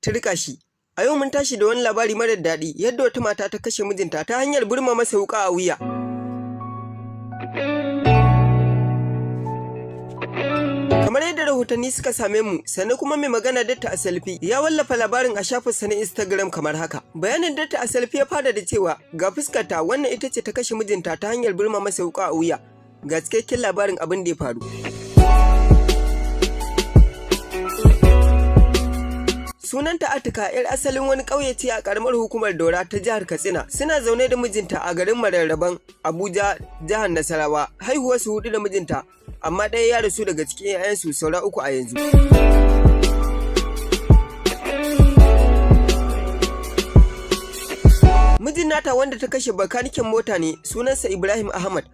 turka shi. A yau mun tashi da wani labari marar daɗi yadda wata mata ta kashe mijinta ta hanyar burma masa wuƙa a wuya. Kamar yadda rahotanni suka same mu, sannan kuma mai magana Datta Asalfi ya wallafa labarin a shafinsa na Instagram kamar haka. Bayanin Datta Asalfi ya fara da cewa ga fuskarta wannan ita ce ta kashe mijinta ta hanyar burma masa wuƙa a wuya. Ga cikakken labarin abin da ya faru. Sunanta Atika, 'yar asalin wani ƙauye ce a ƙaramar hukumar Daura ta jihar Katsina. Suna zaune da mijinta a garin Mararraban, Abuja, jihar Nasarawa. Haihuwarsu 4 da mijinta, amma ɗaya ya rasu daga cikin 'ya'yansu, saura 3 a yanzu. Mijin nata wanda ta kashe bakaniken mota ne, sunansa Ibrahim Ahmad.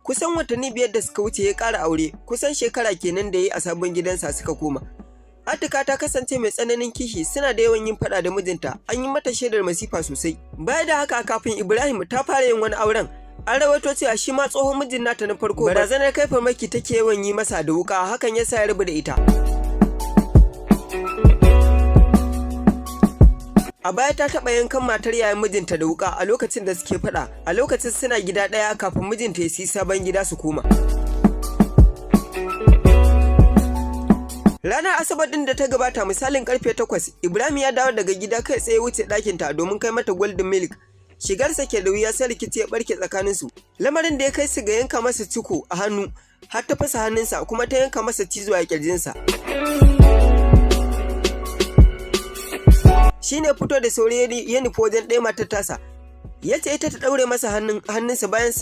Kusan watanni 5 da suka wuce ya ƙara aure, kusan shekara kenan da ya yi a sabon gidansa suka koma. Atika ta kasance mai tsananin kishi, suna da yawan yin faɗa da mijinta, an yi mata shaidar masifa sosai. Baya da haka kafin Ibrahim ta fara yin wani auren, an rawaito cewa shi ma tsohon mijin nata na farko barazanar kai farmaki take yawan yi masa da wuka, hakan ya sa ya rabu da ita. A baya ta taɓa yankan matar yayin mijinta da wuka a lokacin da suke faɗa, a lokacin suna gida ɗaya kafin mijinta ya siyi sabon gida su koma. Ranar Asabar ɗin da ta gabata misalin karfe 8, Ibrahim ya dawo daga gida kai tsaye wuce ɗakinta domin kai mata golden milk. Shigarsa ke da wuya sai rikici ya barke tsakaninsu. Lamarin da ya kai su ga yanka masa ciko a hannu, har ta fasa hannunsa kuma ta yanka masa cizo a kirjinsa. Shi ne fito da sauri ya nufi wajen ɗaya matar tasa. Ya ce ita ta ɗaure masa hannunsa bayan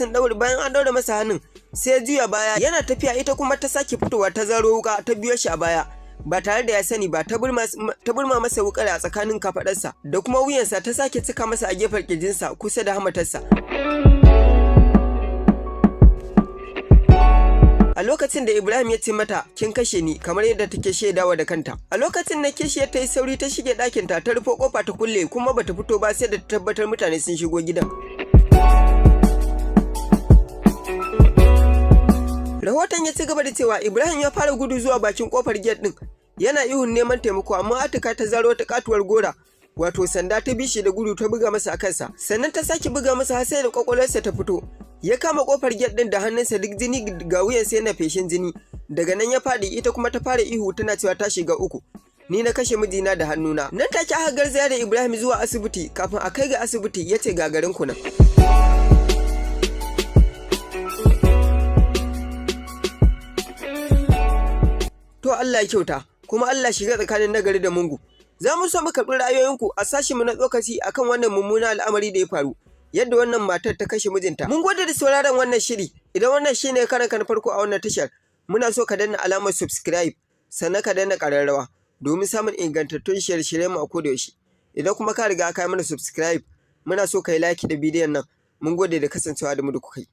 an ɗaure masa hannun. Sai ya juya baya yana tafiya, ita kuma ta sake fitowa ta zaro wuka ta biyo shi a baya ba tare da ya sani ba, ta burma masa wukar a tsakanin kafadarsa da kuma wuyansa, ta sake cika masa a gefen kirjinsa kusa da hamatarsa. A lokacin da Ibrahim ya ce mata kin kashe ni, kamar yadda take shaidawa da kanta. A lokacin na kishiyar ta yi sauri ta shige ɗakinta ta rufe kofa ta kulle, kuma bata fito ba sai da ta tabbatar mutane sun shigo gidan. Rahoton ya ci gaba da cewa Ibrahim ya fara gudu zuwa bakin kofar gate din, yana ihun neman taimako, amma Atika ta zaro ta katuwar gora, wato sanda, ta bishi da gudu ta buga masa a kansa, sannan ta sake buga masa har sai da kwakwalwarsa ta fito. Ya kama kofar gate din da hannunsa, duk jini ga wuyansa yana feshin jini. Daga nan ya faɗi, ita kuma ta fara ihu tana cewa ta shiga uku. Ni na kashe mijina da hannuna. Nan take aka garzaya da Ibrahim zuwa asibiti. Kafin a kai ga asibiti ya ce gagarin ku nan. To Allah ya kyauta, kuma Allah shiga tsakanin nagari da mungu. Za mu so mu karɓi ra'ayoyinku a sashinmu na tsokaci akan wannan mummuna al'amari da ya faru, yadda wannan matar ta kashe mijinta. Mun gode da sauraron wannan shiri. Idan wannan shine karanka na farko a wannan tashar, muna so ka danna alamar subscribe, sannan ka danna ƙararrawa domin samun ingantattun shirye-shiryen mu a koda yaushe. Idan kuma ka riga ka yi mana subscribe, muna so ka yi like da bidiyon nan. Mun gode da kasancewa da mu da kuka yi.